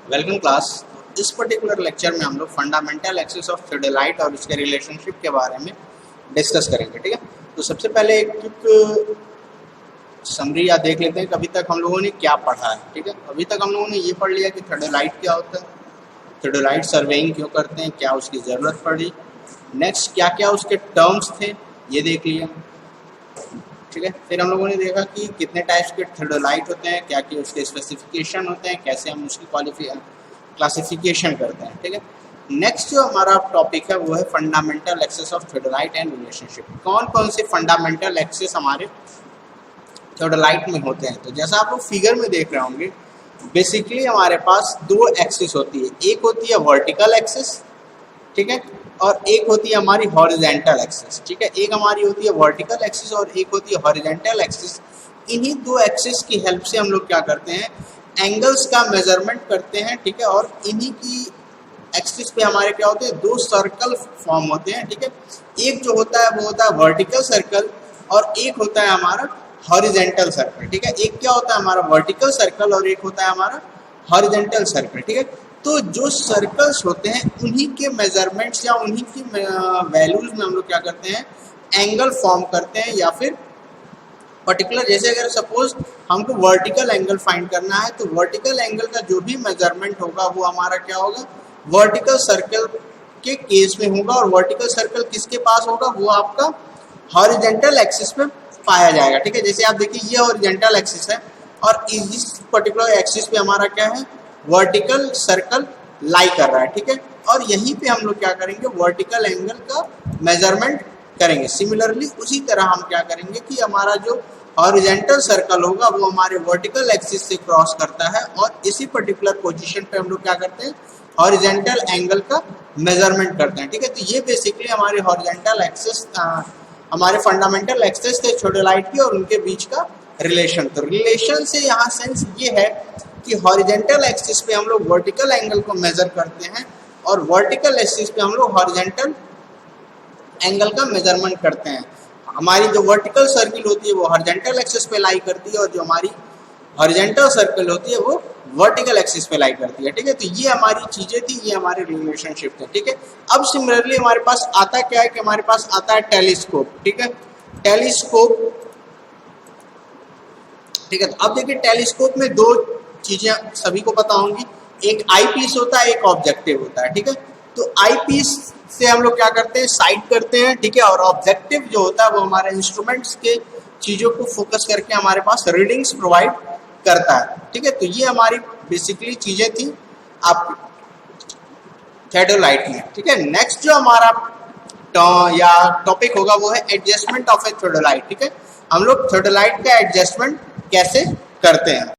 Welcome class. इस particular lecture में हम लोग फंडामेंटल एक्सिस ऑफ थियोडोलाइट और उसके रिलेशनशिप के बारे में डिस्कस करेंगे। ठीक है, तो सबसे पहले एक क्विक समरी या देख लेते हैं कि अभी तक हम लोगों ने क्या पढ़ा है। ठीक है, अभी तक हम लोगों ने ये पढ़ लिया कि थियोडोलाइट क्या होता है, थियोडोलाइट सर्वेइंग क्यों करते हैं, क्या उसकी ज़रूरत पड़ी, नेक्स्ट क्या क्या उसके टर्म्स थे ये देख लिया। ठीक है, फिर हम लोगों ने देखा कि कितने टाइप्स के थियोडोलाइट होते हैं, क्या क्या उसके स्पेसिफिकेशन होते हैं, कैसे हम उसकी क्लासिफिकेशन करते हैं। ठीक है, नेक्स्ट जो हमारा टॉपिक है वो है fundamental axes of theodolite and relationship. कौन कौन से फंडामेंटल एक्सेस हमारे थियोडोलाइट में होते हैं। तो जैसा आप लोग फिगर में देख रहे होंगे, बेसिकली हमारे पास दो एक्सिस होती है, एक होती है वर्टिकल एक्सिस, ठीक है, और एक होती है हमारी हॉरिजेंटल एक्सिस। ठीक है, एक हमारी होती है वर्टिकल एक्सिस और एक होती है हॉरिजेंटल एक्सिस। इन्हीं दो एक्सिस की हेल्प से हम लोग क्या करते हैं, एंगल्स का मेजरमेंट करते हैं। ठीक है, और इन्हीं की एक्सिस पे हमारे क्या होते हैं, दो सर्कल फॉर्म होते हैं। ठीक है, एक जो होता है वो होता है वर्टिकल सर्कल और एक होता है हमारा हॉरिजेंटल सर्कल। ठीक है, एक क्या होता है हमारा वर्टिकल सर्कल और एक होता है हमारा हॉरिजेंटल सर्कल। ठीक है, तो जो सर्कल्स होते हैं उन्हीं के मेजरमेंट्स या उन्हीं की वैल्यूज में हम लोग क्या करते हैं, एंगल फॉर्म करते हैं। या फिर पर्टिकुलर जैसे अगर सपोज हमको वर्टिकल एंगल फाइंड करना है, तो वर्टिकल एंगल का जो भी मेजरमेंट होगा वो हमारा क्या होगा, वर्टिकल सर्कल के केस में होगा। और वर्टिकल सर्कल किसके पास होगा, वो आपका हॉरिजेंटल एक्सिस पे पाया जाएगा। ठीक है, जैसे आप देखिए ये हॉरिजेंटल एक्सिस है और इस पर्टिकुलर एक्सिस पे हमारा क्या है, वर्टिकल सर्कल लाई कर रहा है। ठीक है, और यहीं पे हम लोग क्या करेंगे, वर्टिकल एंगल का मेजरमेंट करेंगे। सिमिलरली उसी तरह हम क्या करेंगे कि हमारा जो हॉरिजेंटल सर्कल होगा वो हमारे वर्टिकल एक्सिस से क्रॉस करता है और इसी पर्टिकुलर पोजीशन पे हम लोग क्या करते हैं, हॉरिजेंटल एंगल का मेजरमेंट करते हैं। ठीक है, तो ये बेसिकली हमारे हॉरिजेंटल एक्सिस, हमारे फंडामेंटल एक्सिस थे थियोडोलाइट की और उनके बीच का रिलेशन। तो रिलेशन से यहाँ सेंस ये है कि हॉरिजेंटल एक्सिस पे हम लोग वर्टिकल एंगल को मेजर करते हैं और वर्टिकल एक्सिस पे हम लोग हॉरिजेंटल एंगल का मेजरमेंट करते हैं। हमारी जो वर्टिकल सर्किल होती है वो हॉरिजेंटल एक्सिस पे लाई करती है और जो हमारी हॉरिजेंटल सर्कल होती है वो वर्टिकल एक्सिस पे लाई करती है। ठीक है, तो ये हमारी चीजें थी, ये हमारे रिलेशनशिप थे। ठीक है, अब सिमिलरली हमारे पास आता क्या है कि हमारे पास आता है टेलीस्कोप। ठीक है, टेलीस्कोप। ठीक है, तो अब देखिए टेलीस्कोप में दो चीजें सभी को पता होंगी, एक आई पीस होता है, एक ऑब्जेक्टिव होता है। ठीक है, तो आई पीस से हम लोग क्या करते हैं, साइड करते हैं। ठीक है, और ऑब्जेक्टिव जो होता है वो हमारे इंस्ट्रूमेंट्स के चीजों को फोकस करके हमारे पास रीडिंग्स प्रोवाइड करता है। ठीक है, तो ये हमारी बेसिकली चीजें थी आप थियोडोलाइट में। ठीक है, नेक्स्ट जो हमारा या टॉपिक होगा वो है एडजस्टमेंट ऑफ ए थियोडोलाइट। ठीक है, हम लोग थियोडोलाइट का एडजस्टमेंट कैसे करते हैं।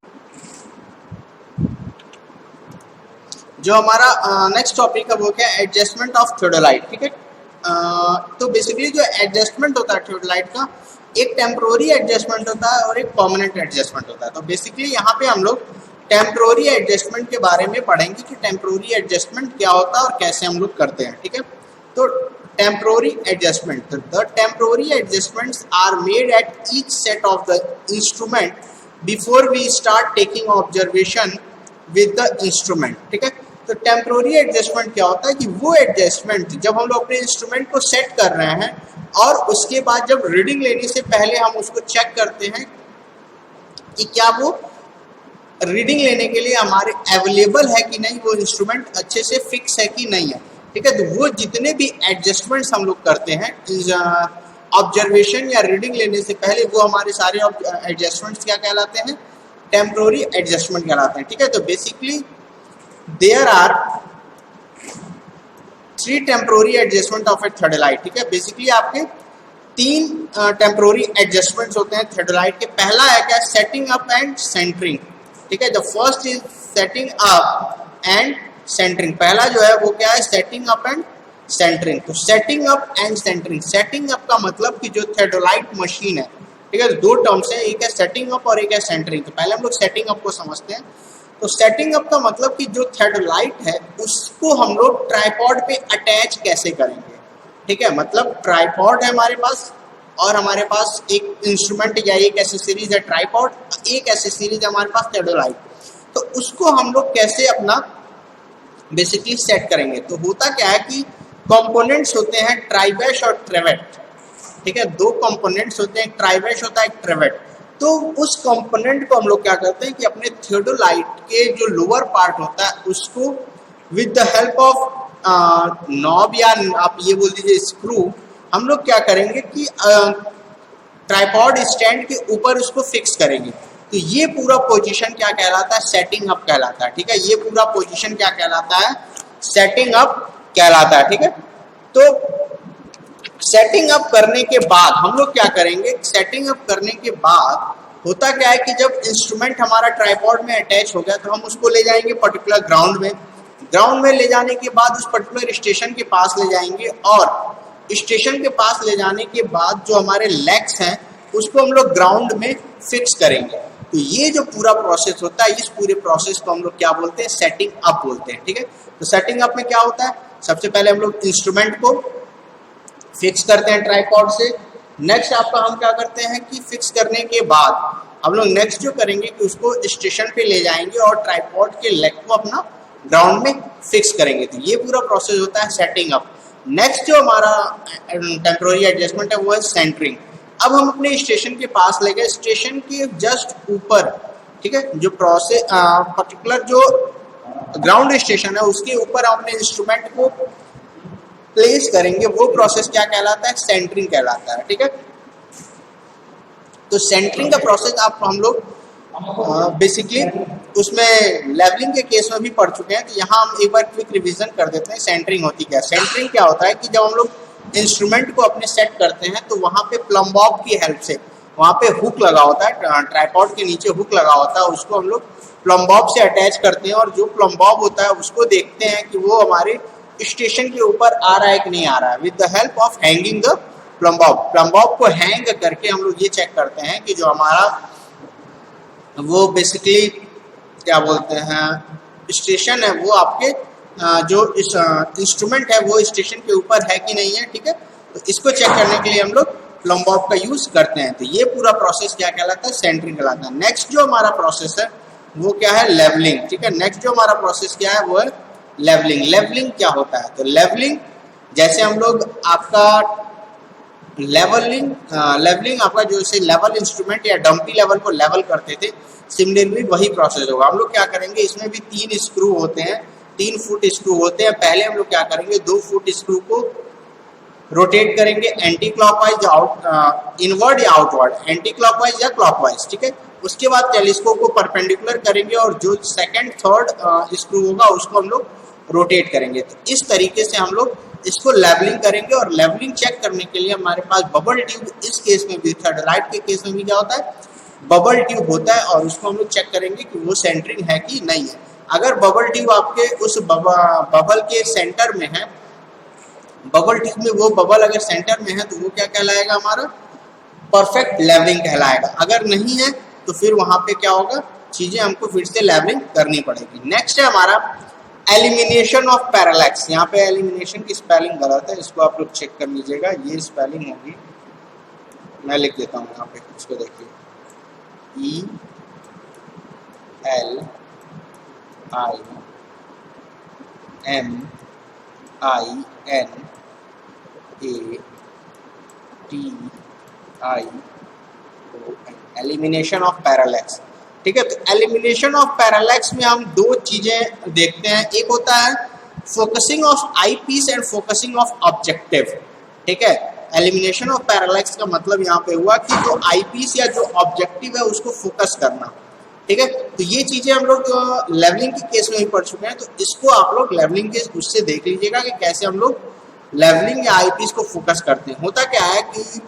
जो हमारा नेक्स्ट टॉपिक है वो क्या है, एडजस्टमेंट ऑफ थियोडोलाइट। ठीक है, तो बेसिकली जो एडजस्टमेंट होता है थियोडोलाइट का, एक टेम्पोररी एडजस्टमेंट होता है और एक परमानेंट एडजस्टमेंट होता है। तो बेसिकली यहाँ पे हम लोग टेम्पोररी एडजस्टमेंट के बारे में पढ़ेंगे कि टेम्पोररी एडजस्टमेंट क्या होता है और कैसे हम लोग करते हैं। ठीक है, तो temporary adjustment, the temporary adjustments are made at each set of the instrument before we start taking observation with the instrument. ठीक है, तो टेम्पोररी एडजस्टमेंट क्या होता है कि वो एडजस्टमेंट जब हम लोग अपने इंस्ट्रूमेंट को सेट कर रहे हैं और उसके बाद जब रीडिंग लेने से पहले हम उसको चेक करते हैं कि क्या वो रीडिंग लेने के लिए हमारे अवेलेबल है कि नहीं, वो इंस्ट्रूमेंट अच्छे से फिक्स है कि नहीं है। ठीक है, तो वो जितने भी एडजस्टमेंट्स हम लोग करते हैं ऑब्जर्वेशन या रीडिंग लेने से पहले, वो हमारे सारे एडजस्टमेंट्स क्या कहलाते हैं, टेम्पोररी एडजस्टमेंट कहलाते हैं। ठीक है, तो basically there are 3 temporary adjustment of a theodolite. ठीक है, बेसिकली आपके 3 टेम्पोररी एडजस्टमेंट्स होते हैं थियोडोलाइट के। पहला है क्या, सेटिंग अप एंड सेंटरिंग। ठीक है, the first is setting up and centring. पहला जो है वो क्या है, सेटिंग अप एंड सेंटरिंग। तो setting up and centring, setting up का मतलब कि जो थियोडोलाइट मशीन है, ठीक है, तो दो टर्म्स है, एक है सेटिंग अप और एक है सेंटरिंग। तो पहले हम लोग सेटिंग अप को समझते हैं। तो सेटिंग अप का मतलब कि जो थियोडोलाइट है उसको हम लोग ट्राइपॉड पे अटैच कैसे करेंगे। ठीक है, मतलब ट्राइपॉड है हमारे पास और हमारे पास एक इंस्ट्रूमेंट या एक एसेसरीज है ट्राइपॉड, एक एसेसरीज है हमारे पास थियोडोलाइट। तो उसको हम लोग कैसे अपना बेसिकली सेट करेंगे। तो होता क्या है कि कंपोनेंट्स होते हैं ट्राइवैश और ट्रेवेट, ठीक है, दो कंपोनेंट्स होते हैं, ट्राइवैश होता है, एक ट्रेवेट। तो उस कंपोनेंट को हम लोग क्या करते हैं कि अपने थियोडोलाइट के जो लोअर पार्ट होता है उसको with the help of knob या आप ये बोल दीजिए स्क्रू, हम लोग क्या करेंगे कि ट्राइपॉड स्टैंड के ऊपर उसको फिक्स करेंगे। तो ये पूरा पोजीशन क्या कहलाता है, सेटिंग अप कहलाता है, ठीक है, ये पूरा पोजीशन क्या कहलाता है, सेटिंग अप कहलाता है, ठीक है। तो सेटिंग अप करने के बाद हम लोग क्या करेंगे, सेटिंग अप करने के बाद होता क्या है कि जब इंस्ट्रूमेंट हमारा ट्राइपॉड में अटैच हो गया तो हम उसको ले जाएंगे पर्टिकुलर ग्राउंड में। ग्राउंड में ले जाने के बाद उस पर्टिकुलर स्टेशन के पास ले जाएंगे, और स्टेशन के पास ले जाने के बाद जो हमारे लेग्स हैं उसको हम लोग ग्राउंड में फिक्स करेंगे। तो ये जो पूरा प्रोसेस होता है, इस पूरे प्रोसेस को हम लोग क्या बोलते हैं, सेटिंग अप बोलते हैं, ठीक है। तो सेटिंग अप में क्या होता है, सबसे पहले हम लोग इंस्ट्रूमेंट को फिक्स करते हैं ट्राइपॉड से। नेक्स्ट आपका हम क्या करते हैं कि फिक्स करने के बाद हम लोग नेक्स्ट जो करेंगे कि उसको स्टेशन पे ले जाएंगे और ट्राइपॉड के लेग को अपना ग्राउंड में फिक्स करेंगे। तो ये पूरा प्रोसेस होता है सेटिंग अप। नेक्स्ट जो हमारा टेम्पोररी एडजस्टमेंट है वो है सेंटरिंग। अब हम अपने स्टेशन के पास ले गए, स्टेशन के जस्ट ऊपर, ठीक है, जो प्रोसेस पर्टिकुलर जो ग्राउंड स्टेशन है उसके ऊपर हम अपने इंस्ट्रूमेंट को प्लेस करेंगे, वो प्रोसेस क्या कहलाता है, सेंटरिंग कहलाता है, ठीक है। तो सेंटरिंग का प्रोसेस आप हम लोग बेसिकली उसमें लेवलिंग के केस में भी पढ़ चुके हैं। तो यहाँ हम एक बार क्विक रिवीजन कर देते हैं, सेंटरिंग होती क्या। सेंटरिंग क्या होता है कि जब हम लोग इंस्ट्रूमेंट को अपने सेट करते हैं तो वहाँ पे प्लम बॉब की हेल्प से, वहाँ पे हुक लगा होता है, ट्राइपॉड के नीचे हुक लगा होता है, उसको हम लोग प्लम बॉब से अटैच करते हैं, और जो प्लम बॉब होता है उसको देखते हैं कि वो हमारे स्टेशन के ऊपर आ रहा है कि नहीं आ रहा है, with the help of hanging the plum Bob. Plum Bob को हैंग करके हम लोग ये चेक करते हैं कि जो हमारा वो बेसिकली क्या बोलते हैं स्टेशन है वो आपके जो इस इंस्ट्रूमेंट है वो स्टेशन के ऊपर है कि नहीं है, ठीक है। तो इसको चेक करने के लिए हम लोग प्लम बॉब का यूज करते हैं। तो ये पूरा प्रोसेस क्या कहलाता है, सेंटरिंग कहलाता है। नेक्स्ट जो हमारा प्रोसेस है वो क्या है, लेवलिंग, ठीक है। नेक्स्ट जो हमारा प्रोसेस क्या है वो है लेवलिंग। लेवलिंग क्या होता है, तो लेवलिंग जैसे हम लोग आपका लेवलिंग आपका जो से लेवल इंस्ट्रूमेंट या डंपी लेवल को लेवल करते थे, सिमिलरली वही प्रोसेस होगा। हम लोग क्या करेंगे, इसमें भी 3 स्क्रू होते हैं, 3 फुट स्क्रू होते हैं। पहले हम लोग क्या करेंगे, 2 फुट स्क्रू को रोटेट करेंगे एंटी क्लॉकवाइज, इनवर्ड या आउटवर्ड, एंटी क्लॉकवाइज या क्लॉकवाइज, ठीक है। उसके बाद टेलीस्कोप को परपेंडिकुलर करेंगे और जो सेकंड थर्ड स्क्रू होगा उसको हम लोग रोटेट करेंगे। तो इस तरीके से हम लोग इसको लेवलिंग करेंगे। और लेवलिंग चेक करने के लिए हमारे पास बबल ट्यूब, इस केस में भी थियोडोलाइट के केस में भी क्या होता है, बबल ट्यूब होता है, और उसको हम लोग चेक करेंगे कि वो सेंटरिंग है कि नहीं है। अगर बबल ट्यूब आपके उस बबल के सेंटर में है, बबल ट्यूब में वो बबल अगर सेंटर में है तो वो क्या कहलाएगा, हमारा परफेक्ट लेवलिंग कहलाएगा। अगर नहीं है तो फिर वहां पे क्या होगा, चीजें हमको फिर से लेवलिंग करनी पड़ेगी। नेक्स्ट है हमारा एलिमिनेशन ऑफ पैरालैक्स। यहाँ पे एलिमिनेशन की स्पेलिंग गलत है, इसको आप लोग चेक कर लीजिएगा। ये स्पेलिंग होगी, मैं लिख देता हूँ यहाँ पे, इसको देखिए, ELIMINATION, एलिमिनेशन ऑफ पैरालैक्स, ठीक है। तो एलिमिनेशन ऑफ पैरालैक्स में हम 2 चीजें देखते हैं, एक होता है focusing of eyepiece and focusing of objective, ठीक है। एलिमिनेशन ऑफ पैरालैक्स का मतलब यहाँ पे हुआ कि जो आई पीस या जो ऑब्जेक्टिव है उसको फोकस करना, ठीक है। तो ये चीजें हम लोग लेवलिंग के केस में ही पढ़ चुके हैं, तो इसको आप लोग लेवलिंग के उससे देख लीजिएगा कि कैसे हम लोग लेवलिंग या आई पीस को फोकस करते हैं। होता क्या है कि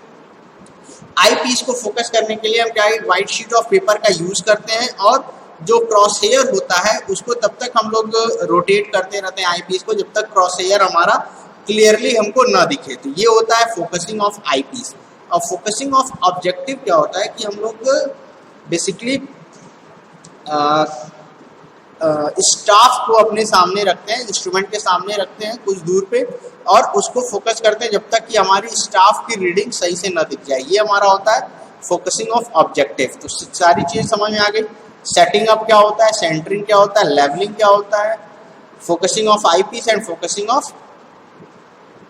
आई पीस को फोकस करने के लिए हम क्या है, व्हाइट शीट ऑफ पेपर का यूज करते हैं, और जो क्रॉस हेयर होता है उसको तब तक हम लोग रोटेट करते रहते हैं आई पीस को, जब तक क्रॉस हेयर हमारा क्लियरली हमको ना दिखे। तो ये होता है फोकसिंग ऑफ आई पीस। और फोकसिंग ऑफ ऑब्जेक्टिव क्या होता है कि हम लोग बेसिकली स्टाफ को अपने सामने रखते हैं, इंस्ट्रूमेंट के सामने रखते हैं कुछ दूर पे, और उसको फोकस करते हैं जब तक कि हमारी स्टाफ की रीडिंग सही से न दिख जाए। ये हमारा होता है फोकसिंग ऑफ ऑब्जेक्टिव। तो सारी चीज़ समझ में आ गई। सेटिंग अप क्या होता है, सेंटरिंग क्या होता है, लेवलिंग क्या होता है, focusing of eyepiece and focusing of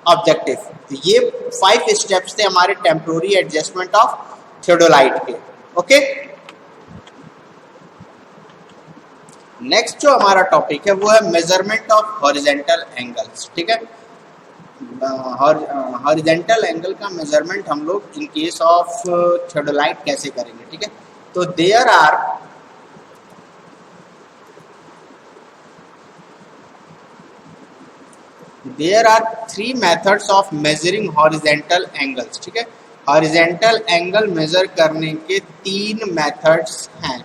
objective. तो ये 5 स्टेप्स थे हमारे टेम्पोररी एडजस्टमेंट ऑफ थियोडोलाइट के। ओके, नेक्स्ट जो हमारा टॉपिक है वो है मेजरमेंट ऑफ हॉरिजेंटल एंगल्स। ठीक है, हॉरिजेंटल एंगल का मेजरमेंट हम लोग इन केस ऑफ थियोडोलाइट कैसे करेंगे। ठीक है, तो there are 3 methods of measuring horizontal angles. ठीक है, हॉरिजेंटल एंगल मेजर करने के 3 मेथड्स हैं।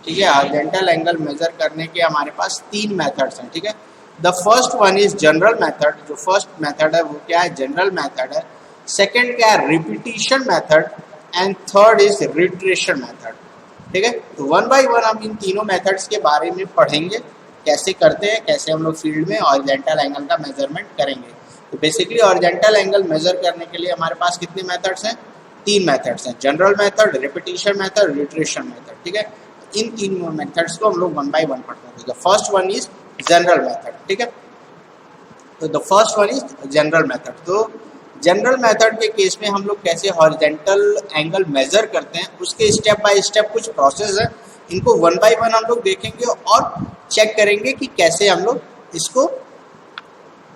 ठीक है, हॉरिजेंटल एंगल मेजर करने के हमारे पास 3 मेथड्स हैं। ठीक है, the first one is general method. जो फर्स्ट मेथड है वो क्या है, जनरल मेथड है। सेकंड क्या है, repetition method, and third is reiteration method. ठीक है, तो 1 बाय 1 हम इन तीनों मेथड्स के बारे में पढ़ेंगे, कैसे करते हैं, कैसे हम लोग फील्ड में हॉरिजेंटल एंगल का मेजरमेंट करेंगे। तो बेसिकली हॉरिजेंटल एंगल मेजर करने के लिए हमारे पास कितने मेथड्स हैं, 3 मेथड्स हैं, general method, repetition method, retraction method. ठीक है, इन 3 मेथड्स को हम लोग 1 बाय 1 पढ़ते हैं। The first one is general method. ठीक है, तो the first one is general method. तो जनरल मेथड के केस में हम लोग कैसे हॉरिजेंटल एंगल मेजर करते हैं, उसके स्टेप बाय स्टेप कुछ प्रोसेस है, इनको 1 बाय 1 हम लोग देखेंगे और चेक करेंगे कि कैसे हम लोग इसको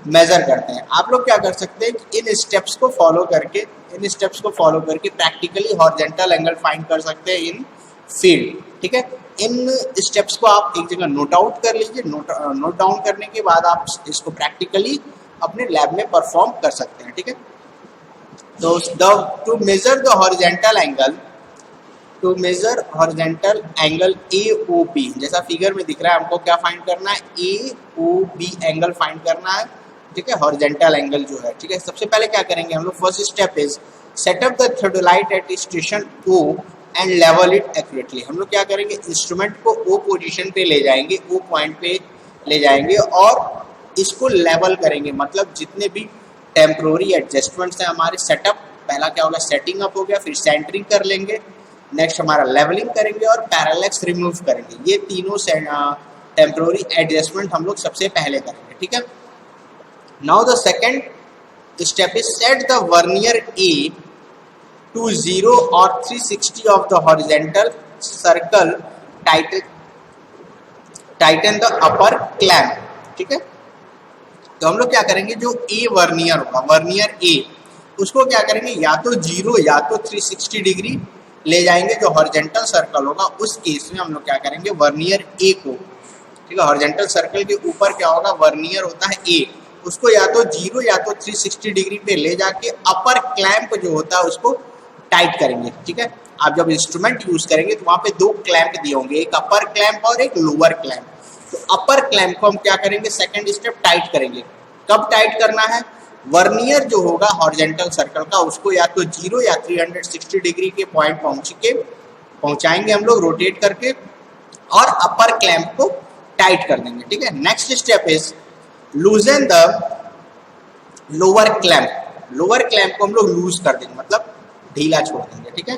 मेजर करते हैं। आप लोग क्या कर सकते हैं कि इन स्टेप्स को फॉलो करके प्रैक्टिकली हॉरिजेंटल एंगल फाइंड कर सकते हैं इन फील्ड। ठीक है, इन स्टेप्स को आप एक जगह नोट आउट कर लीजिए। नोट डाउन करने के बाद आप इसको प्रैक्टिकली अपने लैब में परफॉर्म कर सकते हैं। ठीक है, तो to measure the horizontal angle AOB, जैसा फिगर में दिख रहा है, हमको क्या फाइंड करना है, AOB एंगल फाइंड करना है। ठीक है, हॉरिजेंटल एंगल जो है। ठीक है, सबसे पहले क्या करेंगे हम लोग, first step is set up the theodolite at station O and level it accurately. हम लोग क्या करेंगे, इंस्ट्रूमेंट को O पोजीशन पे ले जाएंगे, O पॉइंट पे ले जाएंगे और इसको लेवल करेंगे। मतलब जितने भी टेम्पोररी एडजस्टमेंट्स हैं हमारे सेटअप, पहला क्या होगा, सेटिंग अप हो गया, फिर सेंटरिंग कर लेंगे, नेक्स्ट हमारा लेवलिंग करेंगे और पैरेलैक्स रिमूव करेंगे। ये तीनों टेम्पोररी एडजस्टमेंट हम लोग सबसे पहले करेंगे। ठीक है, now the second step is set the vernier A to 0 or 360 of the horizontal circle, tighten the upper clamp। ठीक है, तो हम लोग क्या करेंगे, जो A वर्नियर होगा, वर्नियर A, उसको क्या करेंगे, या तो 0 या तो 360 डिग्री ले जाएंगे। जो हॉरिजेंटल सर्कल होगा उस केस में हम लोग क्या करेंगे, वर्नियर A को, ठीक है, हॉरिजेंटल सर्कल के ऊपर क्या होगा, वर्नियर होता है A, उसको या तो 0 या तो 360 डिग्री पे ले जाके अपर क्लैंप जो होता है उसको टाइट करेंगे। ठीक है, आप जब इंस्ट्रूमेंट यूज करेंगे तो वहां पे 2 क्लैंप दिए होंगे, एक अपर क्लैंप और एक लोअर क्लैंप। तो अपर क्लैंप को हम क्या करेंगे, सेकंड स्टेप टाइट करेंगे। कब टाइट करना है, वर्नियर जो होगा हॉरिजेंटल सर्कल का, उसको या तो 0 या 360 डिग्री के पॉइंट पहुंचाएंगे हम लोग रोटेट करके और अपर क्लैंप को टाइट कर देंगे। ठीक है, next step is लूजन the lower clamp. Lower clamp को हम लोग लूज कर देंगे, मतलब ढीला छोड़ देंगे। ठीक है,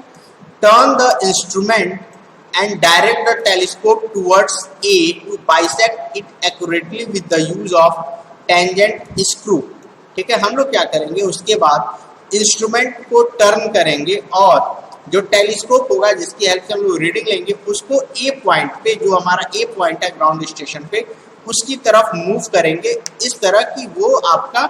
turn the instrument and direct the telescope towards A to bisect it accurately with the use of tangent screw। ठीक है, हम लोग क्या करेंगे, उसके बाद इंस्ट्रूमेंट को टर्न करेंगे और जो टेलीस्कोप होगा जिसकी हेल्प से हम लोग रीडिंग लेंगे, उसको A पॉइंट पे, जो हमारा A पॉइंट है ग्राउंड स्टेशन पे, उसकी तरफ मूव करेंगे इस तरह कि वो आपका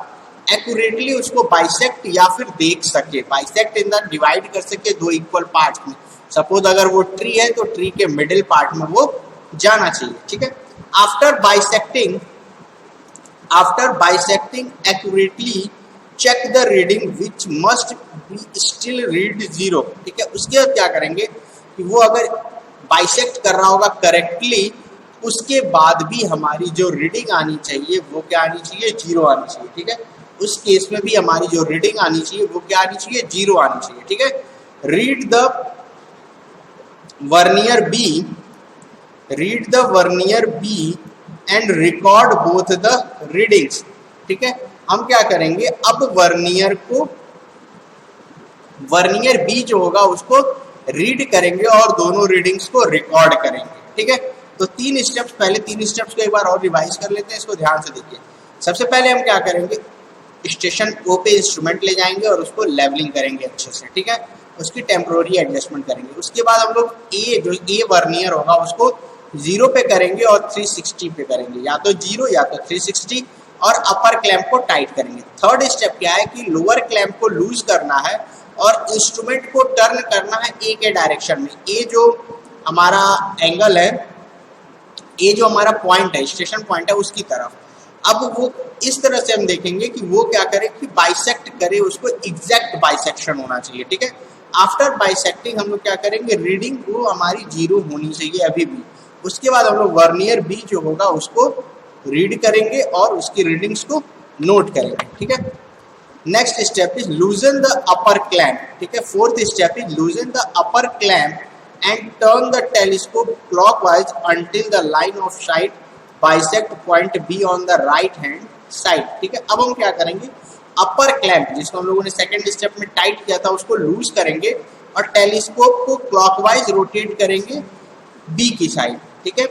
एक्यूरेटली उसको बाइसेक्ट या फिर देख सके। बाइसेक्ट इन द डिवाइड कर सके 2 इक्वल पार्ट्स में। सपोज अगर वो ट्री है तो ट्री के मिडिल पार्ट में वो जाना चाहिए। ठीक है, after bisecting accurately check the reading which must be still read 0। ठीक है, उसके बाद क्या करेंगे कि वो अगर बाइसेक्ट कर रहा होगा करेक्टली, उसके बाद भी हमारी जो रीडिंग आनी चाहिए वो क्या आनी चाहिए, 0 आनी चाहिए। ठीक है, उस केस में भी हमारी जो रीडिंग आनी चाहिए वो क्या आनी चाहिए, 0 आनी चाहिए। ठीक है, read the vernier B and record both the readings. ठीक है, हम क्या करेंगे, अब वर्नियर B जो होगा उसको रीड करेंगे और दोनों रीडिंग्स को रिकॉर्ड करेंगे। ठीक है, तो 3 स्टेप्स, पहले 3 स्टेप्स को एक बार और रिवाइज कर लेते हैं, इसको ध्यान से देखिए। सबसे पहले हम क्या करेंगे, स्टेशन ओ पे इंस्ट्रूमेंट ले जाएंगे और उसको लेवलिंग करेंगे अच्छे से, ठीक है, उसकी टेम्प्रोरी एडजस्टमेंट करेंगे। उसके बाद हम लोग जो ए वर्नियर होगा उसको 0 पे करेंगे और 360 पे करेंगे, या तो 0 या तो 360, और अपर क्लैंप को टाइट करेंगे। थर्ड स्टेप क्या है कि लोअर क्लैंप को लूज करना है और इंस्ट्रूमेंट को टर्न करना है ए के डायरेक्शन में। ए जो हमारा एंगल है, ए जो हमारा पॉइंट है, स्टेशन पॉइंट है, उसकी तरफ। अब वो इस तरह से हम देखेंगे कि वो क्या करे कि बाइसेक्ट करे, उसको एग्जैक्ट बाइसेक्शन होना चाहिए, ठीक है। आफ्टर बाइसेक्टिंग हम लोग क्या करेंगे, रीडिंग वो हमारी 0 होनी चाहिए अभी भी। उसके बाद हम लोग वर्नियर बी जो होगा उसको रीड करेंगे और उसकी रीडिंग्स को नोट करेंगे, ठीक है। Next step is लूजन the upper clamp, ठीक है। Fourth step is लूजन the upper clamp and turn the telescope clockwise until the line of sight bisect point B on the right hand side, ठीक है। अब हम क्या करेंगे, अपर क्लैंप जिसको हम लोगों ने सेकंड स्टेप में टाइट किया था उसको लूज करेंगे और टेलीस्कोप को क्लॉकवाइज रोटेट करेंगे बी की साइड, ठीक है।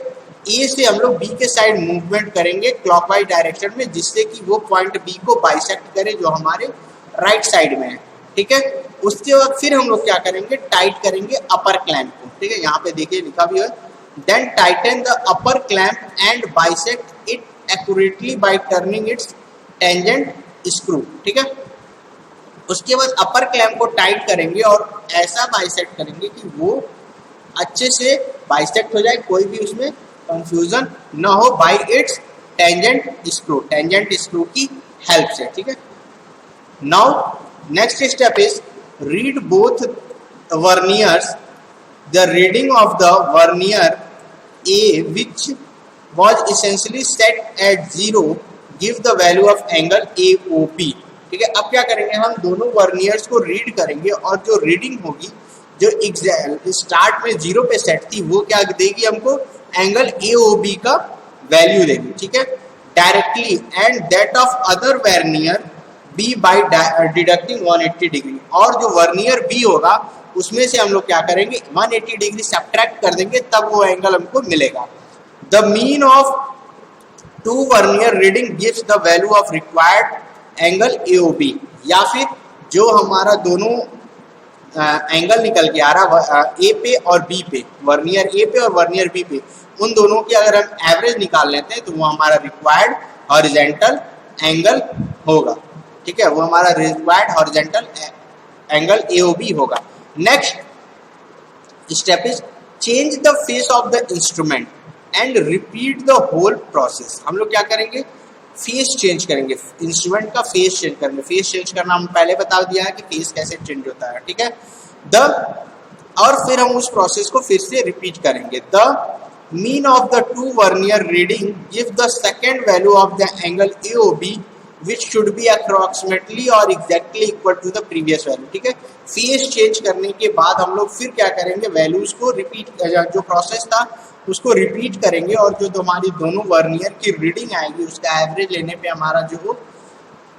ए से हम लोग बी के साइड मूवमेंट करेंगे क्लॉकवाइज डायरेक्शन में, जिससे कि वो पॉइंट बी को बाइसेक्ट करे जो हमारे राइट साइड में है, ठीक है। उसके बाद फिर हम लोग क्या करेंगे, टाइट करेंगे अपर क्लैंप को, ठीक है। यहाँ पे देखिए लिखा भी है, then tighten the upper clamp and bisect it accurately by turning its tangent screw, ठीक है। उसके बाद अपर क्लैंप को टाइट करेंगे और ऐसा बाइसेक्ट करेंगे कि वो अच्छे से बाइसेक्ट हो जाए, कोई भी उसमें कंफ्यूजन ना हो, बाय इट्स टेंजेंट स्क्रू की हेल्प से, ठीक है। Now next step is read both verniers. The reading of the vernier A, which was essentially set at 0, give the value of angle AOP, ठीक है। अब क्या करेंगे, हम दोनों वर्नियर्स को रीड करेंगे और जो रीडिंग होगी जो स्टार्ट में 0 पे सेट थी वो क्या देगी हमको, एंगल AOB का वैल्यू देगी, ठीक है, directly, and that of other vernier be by deducting 180 degree. और जो वर्नियर बी होगा उसमें से हम लोग क्या करेंगे, 180 डिग्री सब्ट्रैक्ट कर देंगे, तब वो एंगल हमको मिलेगा। The mean of 2 vernier reading gives the value of required angle AOB, या फिर जो हमारा दोनों एंगल निकल के आ रहा ए पे और बी पे, वर्नियर ए पे और वर्नियर बी पे, उन दोनों की अगर हम एवरेज निकाल लेते हैं तो वो हमारा रिक्वायर्ड हॉरिजॉन्टल एंगल होगा, ठीक है, वो हमारा रिक्वायर्ड हॉरिजॉन्टल एंगल AOB होगा। Next step is change the face of the instrument and repeat the whole process. हम लोग क्या करेंगे, फेस चेंज करेंगे, इंस्ट्रूमेंट का फेस चेंज करेंगे। फेस चेंज करना हम पहले बता दिया है कि फेस कैसे चेंज होता है, ठीक है। और फिर हम उस प्रोसेस को फिर से रिपीट करेंगे। The mean of the 2 vernier reading give the second value of the angle AOB which should be approximately और exactly equal to the previous value, ठीक है। फेस चेंज करने के बाद हम लोग फिर क्या करेंगे, वैल्यूज को रिपीट, जो प्रोसेस था उसको रिपीट करेंगे और जो हमारी दोनों वर्नियर की रीडिंग आएगी उसका एवरेज लेने पे हमारा जो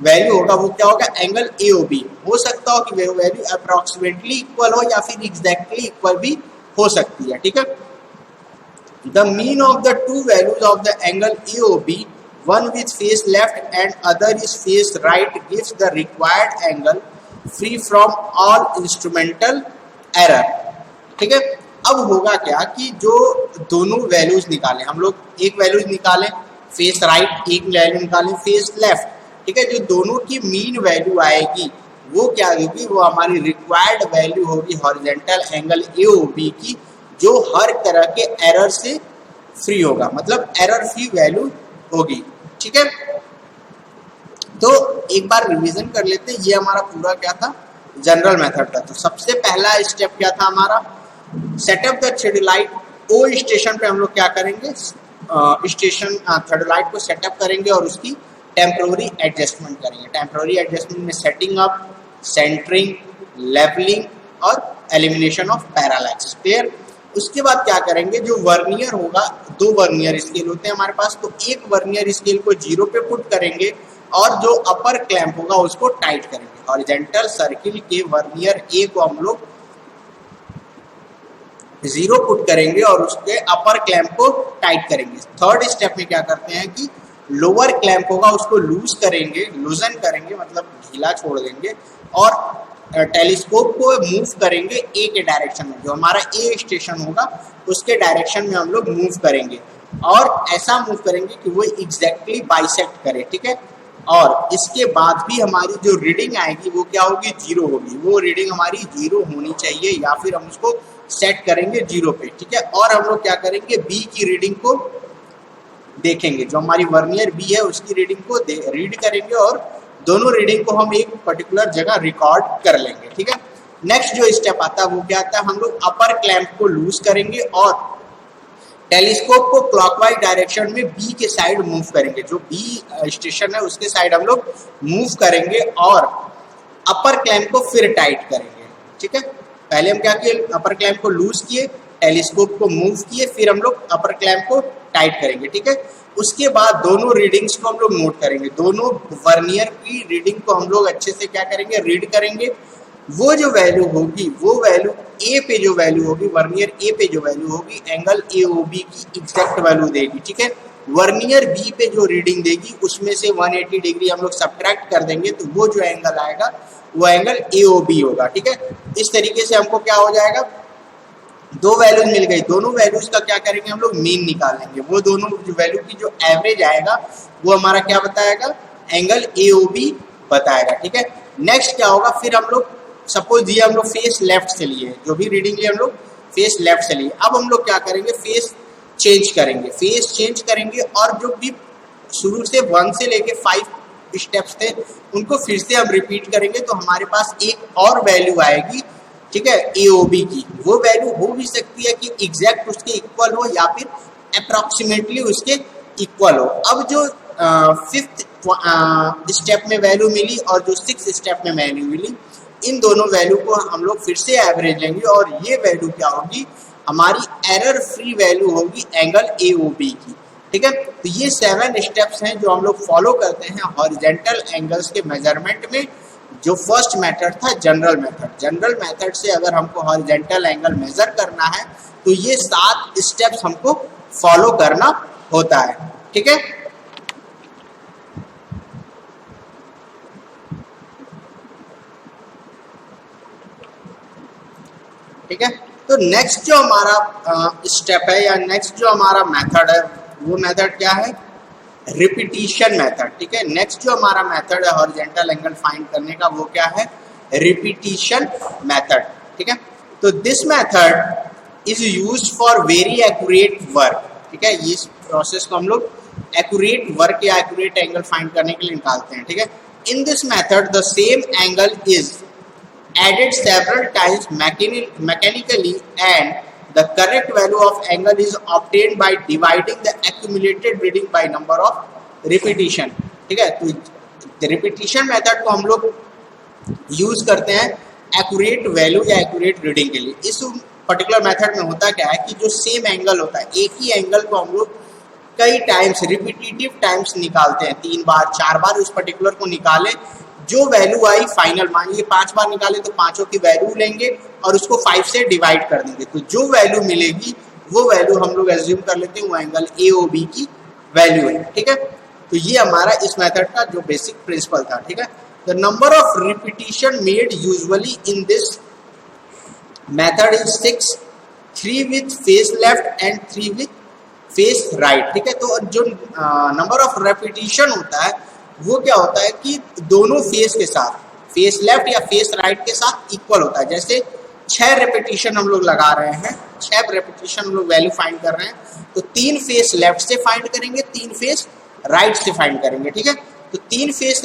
वैल्यू होगा वो क्या होगा, एंगल AOB। हो सकता हो कि वैल्यू अप्रोक्सीमेटली इक्वल हो या फिर एग्जैक्टली इक्वल भी हो सकती है, ठीक है। The mean of the 2 values of the angle AOB, one with face left and other is face right, gives the required angle free from all instrumental error, ठीक है। अब होगा क्या कि जो दोनों वैल्यूज निकालें हम लोग, एक वैल्यूज निकालें फेस राइट, एक वैल्यू निकालें फेस लेफ्ट, ठीक है। जो दोनों की मीन वैल्यू आएगी वो क्या होगी, वो हमारी रिक्वायर्ड वैल्यू होगी हॉरिजॉन्टल एंगल AOB की, जो हर तरह के एरर से फ्री होगा, मतलब एरर फ्री वैल्यू होगी, ठीक है। तो एक बार रिवीजन कर लेते हैं, ये हमारा पूरा क्या था, जनरल मेथड था। तो सबसे पहला स्टेप क्या था हमारा, सेटअप द थ्योडोलाइट। ओ स्टेशन पे हम लोग क्या करेंगे, स्टेशन थ्योडोलाइट को सेटअप करेंगे और उसकी टेम्पररी एडजस्टमेंट करेंगे। टेम्पररी एडजस्टमेंट में सेटिंग अप, सेंटरिंग, लेवलिंग और एलिमिनेशन ऑफ पैरालैक्स, क्लियर। उसके बाद क्या करेंगे, जो वर्नियर होगा, 2 वर्नियर स्केल होते हैं हमारे पास, तो एक वर्नियर स्केल को 0 पे पुट करेंगे और जो अपर क्लैंप होगा उसको टाइट करेंगे। हॉरिजॉन्टल सर्किल के वर्नियर ए को हम लोग जीरो पुट करेंगे और उसके अपर क्लैंप को टाइट करेंगे। थर्ड स्टेप में क्या करते हैं कि लोअर क्लैंप होगा उसको लूज करेंगे, लूजन करेंगे मतलब ढीला छोड़ देंगे और टेलीस्कोप को मूव करेंगे ए के डायरेक्शन में, जो हमारा ए स्टेशन होगा उसके डायरेक्शन में हम लोग मूव करेंगे और ऐसा मूव करेंगे कि वो एग्जैक्टली बाइसेक्ट करे, ठीक है। और इसके बाद भी हमारी जो रीडिंग आएगी वो क्या होगी, जीरो होगी। वो रीडिंग हमारी जीरो होनी चाहिए या फिर हम उसको सेट करेंगे जीरो पे, ठीक है। और हम लोग क्या करेंगे, बी की रीडिंग को देखेंगे, जो हमारी वर्नियर बी है उसकी रीडिंग को रीड करेंगे और दोनों रीडिंग को हम एक पर्टिकुलर जगह रिकॉर्ड कर लेंगे, ठीक है। नेक्स्ट जो स्टेप आता है वो क्या आता है, हम लोग अपर क्लैंप को लूज करेंगे और टेलीस्कोप को क्लॉकवाइज डायरेक्शन में बी के साइड मूव करेंगे, जो बी स्टेशन है उसके साइड हम लोग मूव करेंगे और अपर क्लैंप को फिर टाइट करेंगे, ठीक है। पहले हम क्या किए, अपर क्लैंप को लूज किए, टेलीस्कोप को मूव किए, फिर हम लोग अपर क्लैंप को टाइट करेंगे, ठीक है। उसके बाद दोनों रीडिंग्स को हम लोग नोट करेंगे, दोनों वर्नियर की रीडिंग को हम लोग अच्छे से क्या करेंगे, रीड करेंगे। वो जो वैल्यू होगी, वो वैल्यू ए पे जो वैल्यू होगी, वर्नियर ए पे जो वैल्यू होगी, एंगल एओबी की एग्जैक्ट वैल्यू देगी, ठीक है। वर्नियर बी पे जो रीडिंग देगी उसमें से 180 डिग्री हम लोग सब्ट्रैक्ट कर देंगे, तो वो जो एंगल आएगा वो एंगल एओबी होगा, ठीक है। इस तरीके से हमको क्या हो जाएगा, दो वैल्यूज मिल गई, दोनों वैल्यूज का क्या करेंगे हम लोग, मीन निकालेंगे। वो दोनों वैल्यू की जो एवरेज आएगा वो हमारा क्या बताएगा, एंगल एओबी बताएगा, ठीक है। नेक्स्ट क्या होगा, फिर हम लोग सपोज ये हम लोग फेस लेफ्ट से लिए, जो भी रीडिंग लिए हम लोग फेस लेफ्ट से लिए। अब हम लोग क्या करेंगे, फेस चेंज करेंगे, फेस चेंज करेंगे और जो भी शुरू से 1 से लेके 5 स्टेप्स थे उनको फिर से हम रिपीट करेंगे, तो हमारे पास एक और वैल्यू आएगी, ठीक है, एओबी की। वो वैल्यू हो भी सकती है कि एग्जैक्ट उसके इक्वल हो या फिर अप्रॉक्सीमेटली उसके इक्वल हो। अब जो 5th स्टेप में वैल्यू मिली और जो 6th स्टेप में वैल्यू मिली, इन दोनों वैल्यू को हम लोग फिर से एवरेज लेंगे और ये वैल्यू क्या होगी, हमारी एरर फ्री वैल्यू होगी एंगल एओबी की, ठीक है। तो ये 7 स्टेप्स हैं जो हम लोग फॉलो करते हैं हॉरिजॉन्टल एंगल्स के मेजरमेंट में। जो फर्स्ट मेथड था जनरल मेथड, जनरल मेथड से अगर हमको हॉरिजॉन्टल एंगल मेजर करना है तो ये 7 स्टेप्स हमको फॉलो करना होता है, ठीक है। ठीक है, तो नेक्स्ट जो हमारा स्टेप है या नेक्स्ट जो हमारा मेथड है वो मेथड क्या है, रिपीटिशन मेथड, ठीक है। नेक्स्ट जो हमारा मेथड है हॉरिजॉन्टल एंगल फाइंड करने का वो क्या है, रिपीटिशन मेथड, ठीक है। तो this method is used for very accurate work, ठीक है। इस प्रोसेस को हम लोग एक्यूरेट वर्क या एक्यूरेट एंगल फाइंड करने के लिए निकालते हैं, ठीक है। In this method the same angle is added several times mechanically and the correct value of angle is obtained by dividing the accumulated reading by number of repetition, ठीक है। तो रिपीटिशन मेथड को हम लोग यूज करते हैं accurate value या accurate reading के लिए। इस पर्टिकुलर मेथड में होता क्या है कि जो सेम एंगल होता है, एक ही एंगल को हम लोग कई टाइम्स रिपीटेटिव टाइम्स निकालते हैं, 3 बार 4 बार उस पर्टिकुलर को निकाले, जो वैल्यू आई फाइनल, मानिए 5 बार निकाले तो पांचों की वैल्यू लेंगे और उसको 5 से डिवाइड कर देंगे, तो जो वैल्यू मिलेगी वो वैल्यू हम लोग एज्यूम कर लेते हैं वो एंगल एओबी की वैल्यू है, ठीक है। तो ये हमारा इस मेथड का जो बेसिक प्रिंसिपल था, ठीक है। The number of repetition made usually in this method is 6, 3 with face left and 3 with face right, ठीक है। तो जो नंबर ऑफ रेपिटेशन होता है वो क्या होता है कि दोनों फेस के साथ, फेस लेफ्ट या फेस राइट के साथ इक्वल होता है। जैसे 6 रेपिटेशन हम लोग लगा रहे हैं, 6 रेपिटेशन हम लोग वैल्यू फाइंड कर रहे हैं, तो 3 फेस लेफ्ट से फाइंड करेंगे, 3 फेस राइट से फाइंड करेंगे, ठीक है। तो 3 फेस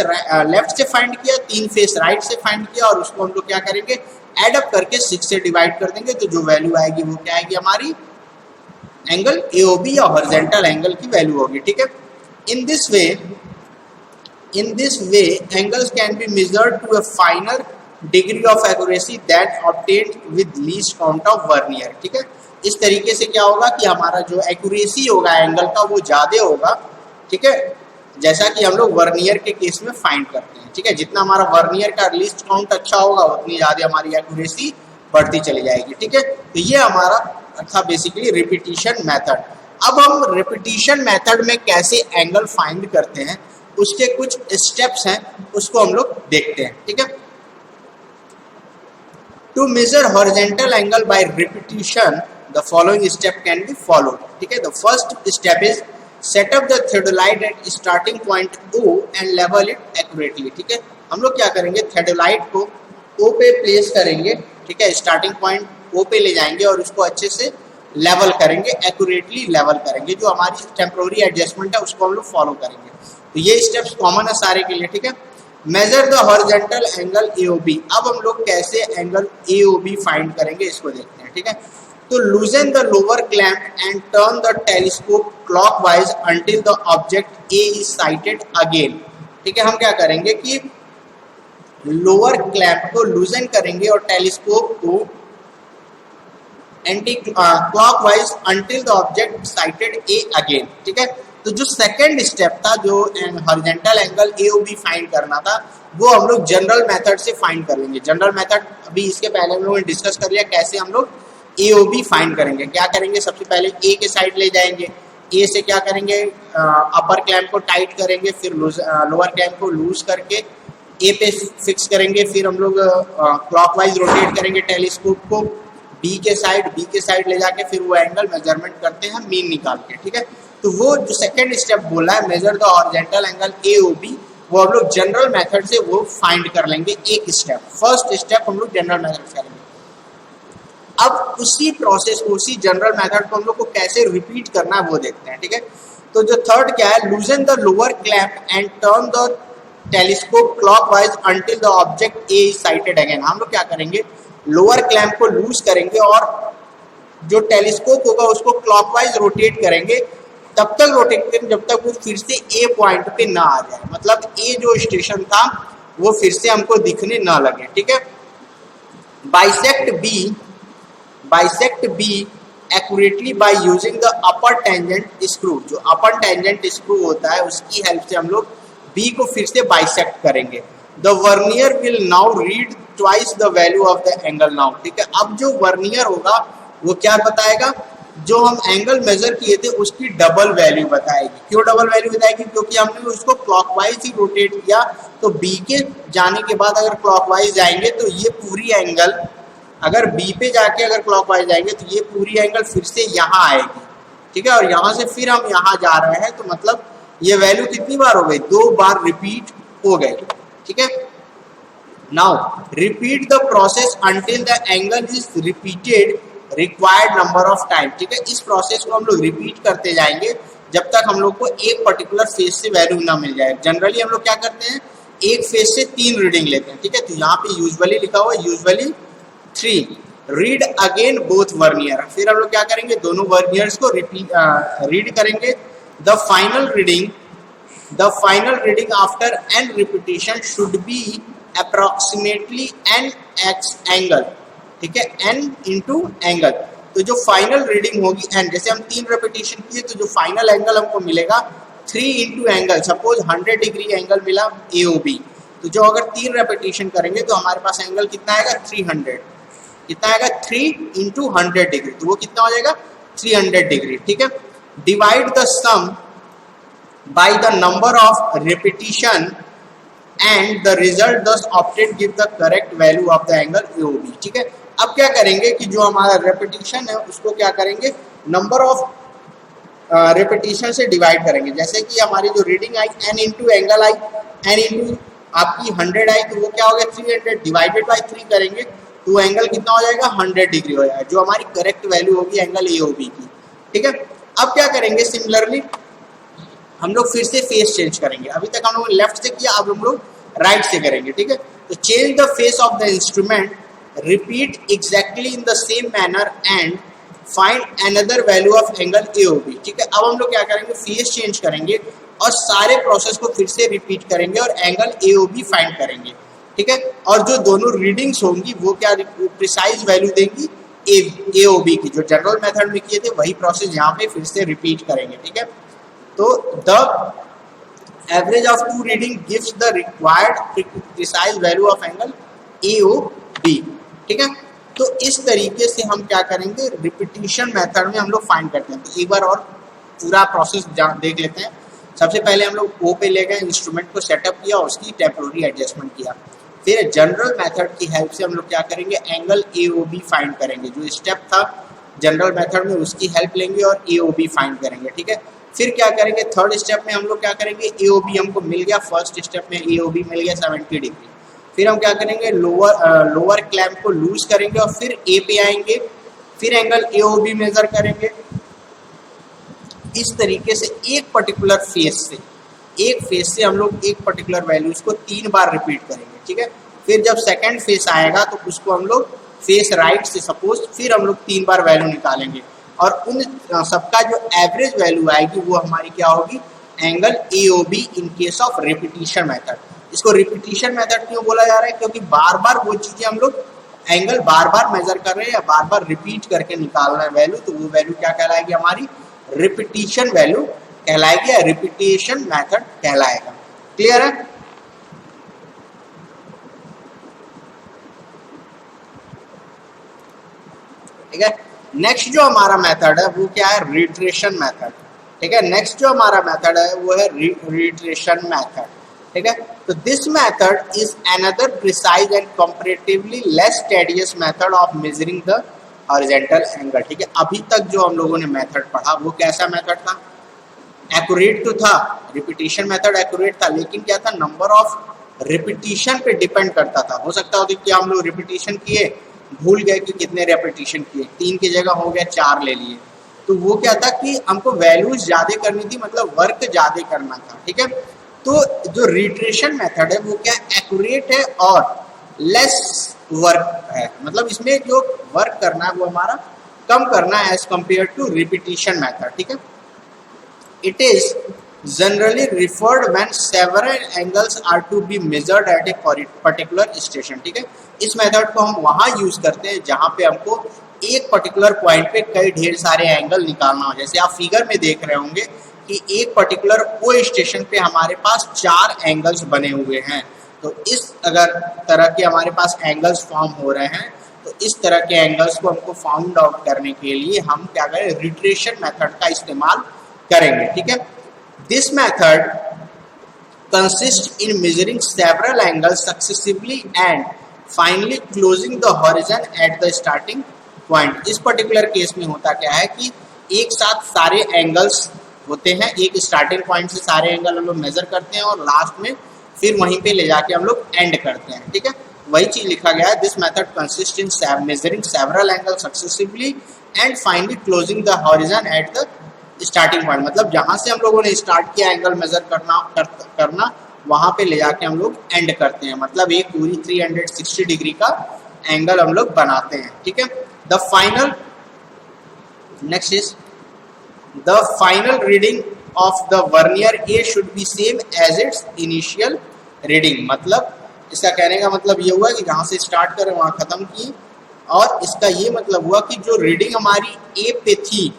लेफ्ट से फाइंड किया, 3 फेस राइट से फाइंड किया और उसको हम लोग क्या करेंगे, एड अप करके 6 से डिवाइड कर देंगे, तो जो वैल्यू आएगी वो क्या आएगी, हमारी एंगल एओबी या हॉरिजॉन्टल एंगल की वैल्यू होगी, ठीक है। In this way, angles can be measured to a finer degree of accuracy that obtained with least count of vernier, ठीक है। इस तरीके से क्या होगा कि हमारा जो एक्यूरेसी होगा एंगल का वो ज़्यादा होगा, ठीक है, जैसा कि हम लोग वर्नियर के केस में फाइंड करते हैं, ठीक है। जितना हमारा वर्नियर का लीस्ट काउंट अच्छा होगा उतनी ज़्यादा हमारी एक्यूरेसी बढ़ती चली जाएगी, ठीक है। तो ये हमारा था बेसिकली रिपीटिशन मेथड। अब हम रिपीटिशन मेथड में कैसे एंगल फाइंड करते हैं उसके कुछ स्टेप्स हैं, उसको हम लोग देखते हैं। ठीक है, to measure horizontal angle by repetition the following step can be followed. ठीक है, the first step is set up the theodolite at starting point O and level it accurately. ठीक है, हम लोग क्या करेंगे, थियोडोलाइट को O पे प्लेस करेंगे। ठीक है, स्टार्टिंग पॉइंट O पे ले जाएंगे और उसको अच्छे से लेवल करेंगे, एक्यूरेटली लेवल करेंगे। जो हमारी टेम्पोररी एडजस्टमेंट है उसको हम लोग फॉलो करेंगे। तो ये स्टेप्स कॉमन है सारे के लिए। ठीक है, measure the horizontal angle AOB। अब हम लोग कैसे एंगल AOB फाइंड करेंगे इसको देखते हैं। ठीक है, तो loosen the lower clamp and turn the telescope clockwise until the object A is sighted again. ठीक है, हम क्या करेंगे कि लोअर क्लैंप को लूजन करेंगे और टेलीस्कोप को anticlockwise until the object sighted A again. ठीक है, तो जो सेकंड स्टेप था, जो हॉरिजॉन्टल एंगल AOB फाइंड करना था, वो हम लोग जनरल मेथड से फाइंड कर लेंगे। जनरल मेथड अभी इसके पहले हम लोगों ने डिस्कस कर लिया कैसे हम लोग AOB फाइंड करेंगे। क्या करेंगे, सबसे पहले A के साइड ले जाएंगे, A से क्या करेंगे, अपर क्लैंप को टाइट करेंगे, फिर लोअर क्लैंप को लूज करके A पे फिक्स करेंगे, फिर हम लोग क्लॉकवाइज रोटेट करेंगे टेलीस्कोप को B के साइड ले जाके फिर वो एंगल मेजरमेंट करते हैं मीन निकाल के। ठीक है, तो वो जो सेकंड स्टेप बोला है measure the horizontal angle AOB, वो हम लोग जनरल मेथड से वो फाइंड कर लेंगे। एक स्टेप, फर्स्ट स्टेप हम लोग जनरल मेथड से करेंगे। अब उसी प्रोसेस को, उसी जनरल मेथड को हम लोग को कैसे रिपीट करना है वो देखते हैं। ठीक है, तो जो थर्ड क्या है, loosen the lower clamp and turn the telescope clockwise until the object A is sighted again. हम लोग क्या करेंगे, लोअर क्लैंप को लूज करेंगे और जो टेलीस्कोप होगा उसको क्लॉकवाइज रोटेट करेंगे, तब तक रोटेट करेंगे जब तक वो फिर से A पॉइंट पे ना आ जाए, मतलब A जो स्टेशन था वो फिर से हमको दिखने ना लगे। ठीक है, bisect B accurately by using the upper tangent screw. जो अपर टेंजेंट स्क्रू होता है उसकी हेल्प से हम लोग B को फिर से बाइसेक्ट करेंगे। The vernier will now read twice the value of the angle now. ठीक है, अब जो वर्नियर होगा वो क्या बताएगा, जो हम एंगल मेजर किए थे उसकी डबल वैल्यू बताएगी। क्यों डबल वैल्यू बताएगी, क्योंकि हमने उसको क्लॉकवाइज ही रोटेट किया। तो B के जाने के बाद अगर क्लॉकवाइज जाएंगे तो ये पूरी एंगल, अगर B पे जाके अगर क्लॉकवाइज जाएंगे तो ये पूरी एंगल फिर से यहाँ आएगी। ठीक है, और यहाँ से फिर हम यहाँ जा रहे हैं, तो मतलब ये वैल्यू कितनी बार हो गई, 2 बार रिपीट हो गई। ठीक है, now repeat the process until the angle is repeated required number of time. ठीक है, इस प्रोसेस को हम लोग रिपीट करते जाएंगे जब तक हम लोग को एक पर्टिकुलर फेज से वैल्यू ना मिल जाए। जनरली हम लोग क्या करते हैं, एक फेज से 3 रीडिंग लेते हैं। ठीक है, तो यहाँ पे यूजुअली लिखा हुआ है usually 3, read again both vernier. फिर हम लोग क्या करेंगे, दोनों वर्नियर्स को रीड करेंगे। The final reading after n repetition should be approximately nx angle. ठीक है, n इंटू एंगल। तो जो फाइनल रीडिंग होगी n, जैसे हम 3 रेपिटेशन किए तो जो फाइनल एंगल हमको मिलेगा 3 into angle, suppose 100 degree angle मिला AOB, तो जो अगर 3 रेपिटेशन करेंगे तो हमारे पास एंगल कितना आएगा, 300। कितना आएगा, 3 इंटू 100 डिग्री, तो वो कितना हो जाएगा, 300 डिग्री। ठीक है, divide the sum by the number of repetition and the result thus opted give the correct value of the angle AOB। ठीक है, अब क्या करेंगे कि जो हमारा रेपिटेशन है उसको क्या करेंगे, नंबर ऑफ रेपिटेशन से डिवाइड करेंगे। जैसे कि हमारी जो reading I n into angle I, n into आपकी 100 आई, तो वो क्या हो गया 300, डिवाइडेड बाई 3 करेंगे तो एंगल कितना हो जाएगा, 100 डिग्री हो जाएगा, जो हमारी करेक्ट वैल्यू होगी एंगल AOB की। ठीक है, अब क्या करेंगे, सिमिलरली हम लोग फिर से फेस चेंज करेंगे। अभी तक हम लोग लेफ्ट से किया, अब हम लोग राइट से करेंगे। ठीक है, तो change the face of the instrument, repeat exactly in the same manner and find another value of angle AOB। ठीक है, अब हम लोग क्या करेंगे, फेस चेंज करेंगे और सारे प्रोसेस को फिर से रिपीट करेंगे और एंगल AOB फाइंड करेंगे। ठीक है, और जो दोनों रीडिंग्स होंगी वो क्या प्रिसाइज वैल्यू देंगी AOB की। जो जनरल मेथड में किए थे वही प्रोसेस यहाँ पे फिर से रिपीट करेंगे। ठीक है, तो the average of 2 reading gives the required precise value of angle AOB। ठीक है, तो इस तरीके से हम क्या करेंगे, रिपीटिशन मेथड में हम लोग फाइंड करते हैं। तो एक बार और पूरा प्रोसेस देख लेते हैं। सबसे पहले हम लोग ओ पे ले गए, इंस्ट्रूमेंट को सेटअप किया, उसकी टेम्पोररी एडजस्टमेंट किया। फिर जनरल मेथड की हेल्प से हम लोग क्या करेंगे, angle A O B find करेंगे। जो स्टेप था जनरल मेथड में उसकी हेल्प लेंगे और ए ओ बी फाइंड करेंगे, ठीक है। फिर क्या करेंगे, थर्ड स्टेप में हम लोग क्या करेंगे, ए ओ बी हमको मिल गया, फर्स्ट स्टेप में ए ओ बी मिल गया 70 डिग्री। फिर हम क्या करेंगे, लोअर क्लैंप को लूज करेंगे और फिर ए पे आएंगे, फिर angle A O B measure करेंगे। इस तरीके से एक पर्टिकुलर फेस से हम लोग एक पर्टिकुलर वैल्यूज को 3 बार रिपीट करेंगे, ठीक है। फिर जब सेकंड फेस आएगा तो उसको हम लोग फेस राइट से सपोज फिर हम लोग 3 बार वैल्यू निकालेंगे और उन सबका जो एवरेज वैल्यू आएगी वो हमारी क्या होगी, angle A O B in case of repetition method. इसको रिपीटिशन मेथड क्यों बोला जा रहा है, क्योंकि बार बार वो चीज़ें हम लोग एंगल बार बार मेजर कर रहे हैं या बार बार रिपीट करके निकाल रहे हैं वैल्यू, तो वो वैल्यू क्या कहलाएगी, हमारी रिपीटिशन वैल्यू कहलाएगी या रिपीटिशन मेथड कहलाएगा। क्लियर है? ठीक है। नेक्स्ट जो हमारा मेथड है वो क्या है, रिट्रेशन मेथड, ठीक है। नेक्स्ट जो हमारा मेथड है वो है रिट्रेशन मेथड, ठीक है। तो this method is another precise and comparatively less tedious method of measuring the horizontal angle, ठीक है। अभी तक जो हम लोगों ने मेथड पढ़ा वो कैसा मेथड था, एक्यूरेट तो था, रिपीटिशन मेथड एक्यूरेट था, लेकिन क्या था, नंबर ऑफ रिपीटिशन पे डिपेंड करता था। हो सकता है कि हम लोग रिपीटिशन किए, भूल गए कि कितने रिपीटिशन किए, 3 की जगह हो गया 4 ले लिए, तो वो क्या था कि हमको वैल्यूज ज्यादा करनी थी, मतलब वर्क ज्यादा करना था, ठीक है। तो जो रिट्रेशन मेथड है वो क्या एक्यूरेट है और लेस वर्क है, मतलब इसमें जो वर्क करना है वो हमारा कम करना है as compared to repetition method, ठीक है। It is generally referred when several angles are to be measured at a particular station, ठीक है। इस मेथड को हम वहां यूज करते हैं जहां पे हमको एक पर्टिकुलर पॉइंट पे कई ढेर सारे एंगल निकालना हो। जैसे आप फिगर में देख रहे होंगे कि एक पर्टिकुलर ओ स्टेशन पे हमारे पास 4 एंगल्स बने हुए हैं, तो इस अगर तरह के हमारे पास एंगल्स फॉर्म हो रहे हैं, तो इस तरह के एंगल्स को हमको फाउंड आउट करने के लिए हम क्या करें, रिट्रेशन मेथड का इस्तेमाल करेंगे, ठीक है। This method consist in measuring several angles successively and finally closing the horizon at the starting point. इस पर्टिकुलर केस में होता क्या है कि एक साथ सारे एंगल्स होते हैं, एक स्टार्टिंग पॉइंट से सारे एंगल हम लोग मेजर करते हैं और लास्ट में फिर वहीं पे ले जाके हम लोग एंड करते हैं, ठीक है। वही चीज लिखा गया है, this method consist in measuring several angle successively and finally closing the horizon at the starting point, मतलब जहां से हम लोगों ने स्टार्ट किया एंगल मेजर करना वहां पे ले जाके हम लोग एंड करते हैं, मतलब एक पूरी 360 डिग्री का एंगल हम लोग बनाते हैं, ठीक है। The final next is the final reading of the vernier A should be same as its initial reading, मतलब इसका कहने का मतलब ये हुआ कि जहां से स्टार्ट करें वहां खत्म की, और इसका ये मतलब हुआ कि जो रीडिंग हमारी ए पे थी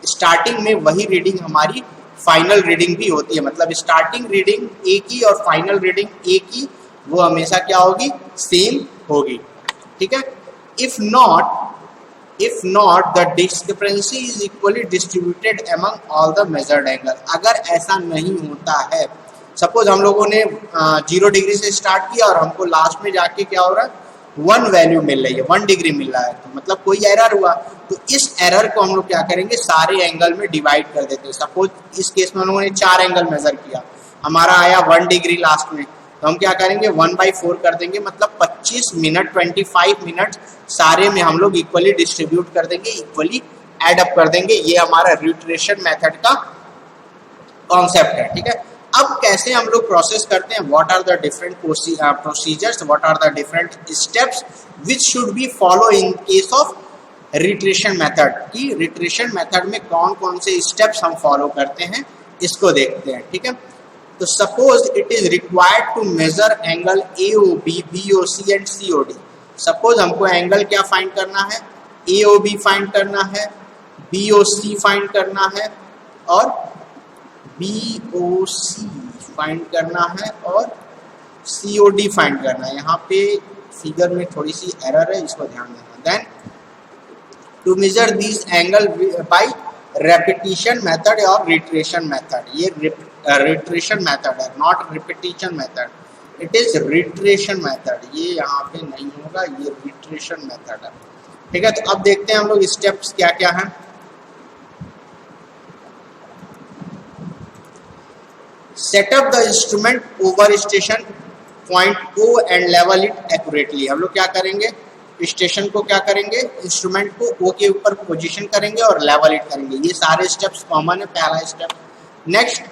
स्टार्टिंग में वही रीडिंग हमारी फाइनल रीडिंग भी होती है, मतलब स्टार्टिंग रीडिंग ए की और फाइनल रीडिंग ए की वो हमेशा क्या होगी, सेम होगी, ठीक है। If not the discrepancy is equally distributed among all the measured angle, अगर ऐसा नहीं होता है, सपोज हम लोगों ने 0 डिग्री से स्टार्ट किया और हमको लास्ट में जाके क्या हो रहा है, 1 वैल्यू मिल रही है, 1 डिग्री मिल रहा है, तो मतलब कोई एरर हुआ, तो इस एरर को हम लोग क्या करेंगे, सारे एंगल में डिवाइड कर देते हैं। सपोज इस केस में हम लोगों ने 4 एंगल मेजर किया, हमारा आया 1 डिग्री लास्ट में, तो हम क्या करेंगे 1/4 कर देंगे, मतलब 25 मिनट 25 मिनट सारे में हम लोग इक्वली डिस्ट्रीब्यूट कर देंगे, इक्वली एड अप कर देंगे। ये हमारा रिट्रेशन मेथड का कॉन्सेप्ट है, ठीक है। अब कैसे हम लोग प्रोसेस करते हैं, what are the different procedures, what are the different steps which should be follow in case of reiteration method, की रिट्रेशन मेथड में कौन कौन से स्टेप्स हम फॉलो करते हैं इसको देखते हैं, ठीक है। तो suppose it is required to measure angle AOB, BOC and COD। सपोज हमको एंगल क्या फाइंड करना है, AOB फाइंड करना है, BOC फाइंड करना है और BOC फाइंड करना है और COD फाइंड करना है। यहाँ पे फिगर में थोड़ी सी एरर है, इसको ध्यान देना। Then to measure this angle by repetition method और रिट्रेशन मेथड, ये रिट्रेशन मेथड है, not repetition method, it is reiteration method, ये यहाँ पे नहीं होगा, ये रिट्रेशन मेथड है। ठीक है, तो अब देखते हैं हम लोग स्टेप्स क्या क्या हैं। Set up the instrument over station point O and level it accurately. हम लोग क्या करेंगे, स्टेशन को क्या करेंगे, इंस्ट्रूमेंट को ओ के ऊपर पोजीशन करेंगे और लेवल इट करेंगे। ये सारे स्टेप्स कॉमन है। पहला step. Next,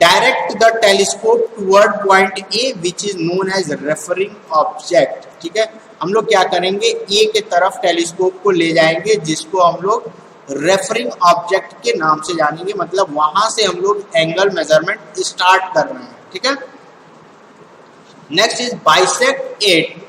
direct the telescope toward point A which is known as referring object. ठीक है, हम लोग क्या करेंगे, ए के तरफ टेलीस्कोप को ले जाएंगे, जिसको हम लोग रेफरिंग ऑब्जेक्ट के नाम से जानेंगे, मतलब वहां से हम लोग एंगल मेजरमेंट स्टार्ट कर रहे हैं। ठीक है। Next is bisect it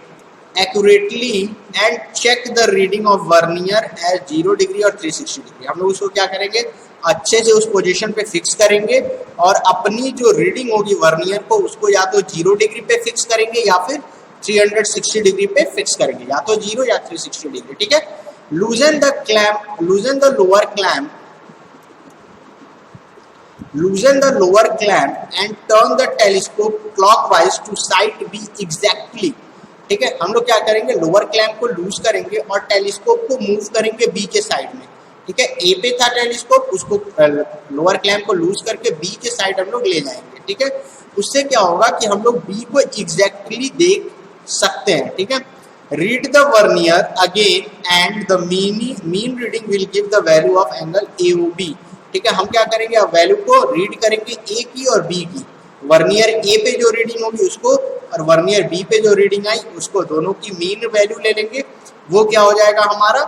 accurately and check the reading of vernier as 0 degree और 360 डिग्री। हम लोग उसको क्या करेंगे, अच्छे से उस पोजीशन पे फिक्स करेंगे और अपनी जो रीडिंग होगी वर्नियर को, उसको या तो 0 डिग्री पे फिक्स करेंगे या फिर 360 डिग्री पे फिक्स करेंगे, या तो 0 या 360 डिग्री। ठीक है। Loosen the clamp, लूजन the lower clamp, loosen the lower clamp and turn the telescope clockwise to site B exactly। ठीक है, हम लोग क्या करेंगे, लोअर क्लैम्प को लूज करेंगे और टेलीस्कोप को मूव करेंगे बी के साइड में। ठीक है, ए पे था टेलीस्कोप, उसको लोअर क्लैम्प को लूज करके बी के साइड हम लोग ले जाएंगे। ठीक है, उससे क्या होगा कि हम लोग बी को एग्जैक्टली देख सकते हैं। ठीक है। Read the vernier again and the mean reading will give the value of angle AOB। ठीक है, हम क्या करेंगे, अब वैल्यू को रीड करेंगे ए की और बी की। वर्नियर ए पे जो रीडिंग होगी उसको और वर्नियर बी पे जो रीडिंग आई उसको, दोनों की मीन वैल्यू ले लेंगे, वो क्या हो जाएगा, हमारा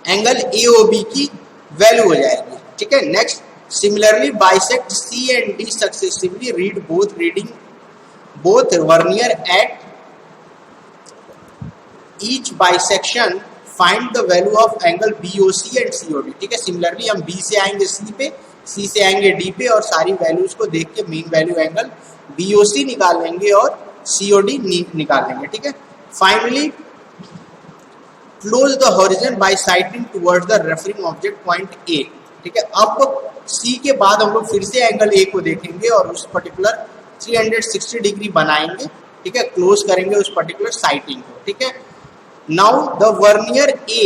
एंगल AOB की वैल्यू हो जाएगी। ठीक है। Next, similarly bisect C and D successively, read both vernier at each bisection, find the value of angle BOC and COD। ठीक है, सिमिलरली हम B से आएंगे C पे, C से आएंगे D पे और सारी वैल्यूज को देख के मीन वैल्यू एंगल BOC निकाल लेंगे और COD निकाल लेंगे। ठीक है। Finally close the horizon by sighting towards the referring object point A। ठीक है, अब C के बाद हम लोग फिर से एंगल A को देखेंगे और उस पर्टिकुलर 360 डिग्री बनाएंगे। ठीक है, क्लोज करेंगे उस पर्टिकुलर साइटिंग को। ठीक है। Now the vernier A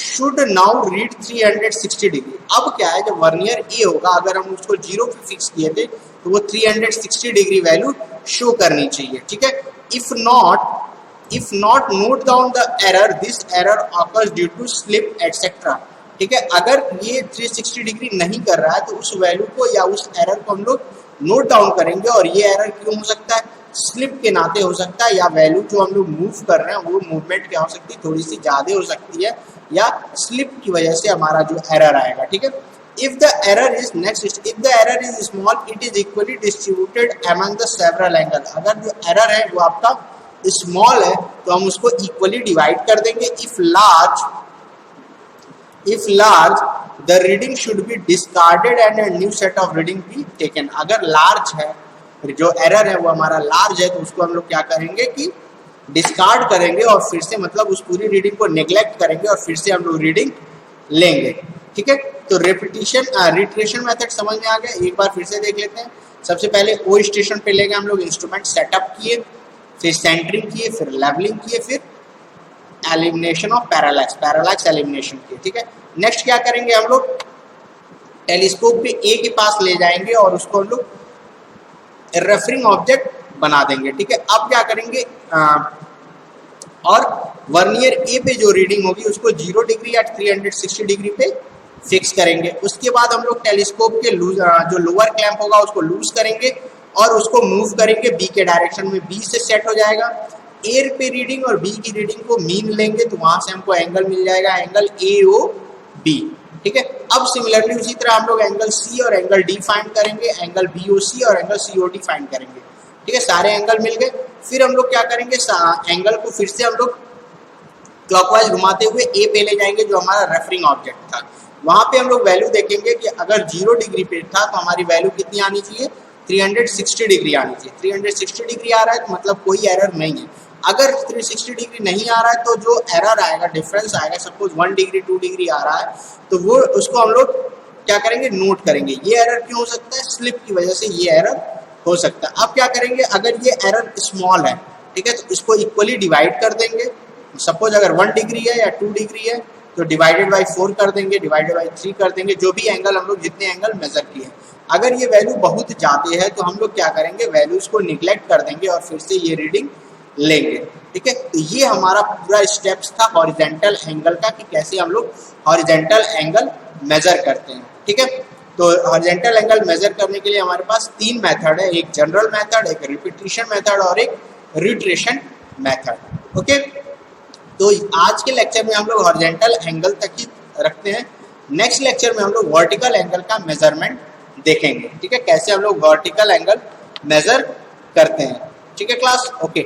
should now read 360 degree. अब क्या है, जब वर्नियर A होगा, अगर हम उसको 0 पे फिक्स किए थे तो वो 360 डिग्री वैल्यू शो करनी चाहिए। ठीक है। If not note down the error, this error occurs due to slip etc। ठीक है, अगर ये 360 डिग्री नहीं कर रहा है तो उस वैल्यू को या उस एरर को हम लोग नोट डाउन करेंगे। और ये एरर क्यों हो सकता है, स्लिप के नाते हो सकता है, या वैल्यू जो हम लोग मूव कर रहे हैं वो मूवमेंट क्या हो सकती है, थोड़ी सी ज़्यादा हो सकती है, या स्लिप की वजह से हमारा जो एरर आएगा। ठीक है। If the error is next, if the error is small it is equally distributed among the several angle. अगर जो एरर है वो आपका स्मॉल है तो हम उसको इक्वली डिवाइड कर देंगे। If large the reading should be discarded and a new set of reading be taken. अगर लार्ज है, जो एरर है वो हमारा लार्ज है, तो उसको हम लोग क्या करेंगे कि डिस्कार्ड करेंगे और फिर से, मतलब उस पूरी रीडिंग को नेग्लेक्ट करेंगे और फिर से हम लोग रीडिंग लेंगे। ठीक है, तो रिट्रेशन मेथड समझ में आ गया। एक बार फिर से देख लेते हैं। सबसे पहले ओ स्टेशन पे लेके हम लोग इंस्ट्रूमेंट सेटअप किए, फिर सेंटरिंग किए, फिर लेवलिंग किए, फिर एलिमिनेशन ऑफ पैरालैक्स एलिमिनेशन किए। ठीक है। नेक्स्ट क्या करेंगे, हम लोग टेलीस्कोप पे ए के पास ले जाएंगे और उसको हम लोग रेफरिंग ऑब्जेक्ट बना देंगे। ठीक है। अब क्या करेंगे, और वर्नियर ए पे जो रीडिंग होगी उसको 0 डिग्री या 360 डिग्री पे फिक्स करेंगे। उसके बाद हम लोग टेलीस्कोप के जो लोअर क्लैंप होगा उसको लूज करेंगे और उसको मूव करेंगे बी के डायरेक्शन में। बी से सेट हो जाएगा। ए पे रीडिंग और बी की रीडिंग को मीन लेंगे तो वहां से हमको एंगल मिल जाएगा, एंगल AOB। ठीक है। अब सिमिलरली उसी तरह हम लोग एंगल C और एंगल D फाइंड करेंगे, एंगल BOC और एंगल COD फाइंड करेंगे। ठीक है, सारे एंगल मिल गए। फिर हम लोग क्या करेंगे, एंगल को फिर से हम लोग क्लॉकवाइज घुमाते हुए ए पे ले जाएंगे जो हमारा रेफरिंग ऑब्जेक्ट था। वहां पे हम लोग वैल्यू देखेंगे कि अगर 0 डिग्री पे था तो हमारी वैल्यू कितनी आनी चाहिए, 360 डिग्री आनी चाहिए। 360 डिग्री आ रहा है तो मतलब कोई एरर नहीं है। अगर 360 डिग्री नहीं आ रहा है तो जो एरर आएगा, डिफरेंस आएगा, सपोज 1 डिग्री 2 डिग्री आ रहा है, तो वो उसको हम लोग क्या करेंगे, नोट करेंगे। ये एरर क्यों हो सकता है, स्लिप की वजह से ये एरर हो सकता है। अब क्या करेंगे, अगर ये एरर स्मॉल है, ठीक है, तो इसको इक्वली डिवाइड कर देंगे। सपोज अगर 1 डिग्री है या 2 डिग्री है तो डिवाइडेड बाई 4 कर देंगे, डिवाइडेड बाई 3 कर देंगे, जो भी एंगल हम लोग जितने एंगल मेजर किए। अगर ये वैल्यू बहुत ज़्यादा है तो हम लोग क्या करेंगे, वैल्यूज को निगलेक्ट कर देंगे और फिर से ये रीडिंग लेंगे। ठीक है, तो ये हमारा पूरा स्टेप्स था हॉरिजेंटल एंगल का, कि कैसे हम लोग हॉरिजेंटल एंगल मेजर करते हैं। ठीक है, तो हॉरिजेंटल एंगल मेजर करने के लिए हमारे पास 3 मेथड है, एक जनरल मेथड, एक रिपीटेशन मेथड और एक रिट्रेशन मेथड। ओके, तो आज के लेक्चर में हम लोग हॉरिजेंटल एंगल तक ही रखते हैं। नेक्स्ट लेक्चर में हम लोग वर्टिकल एंगल का मेजरमेंट देखेंगे। ठीक है, कैसे हम लोग वर्टिकल एंगल मेजर करते हैं। ठीक है क्लास, ओके।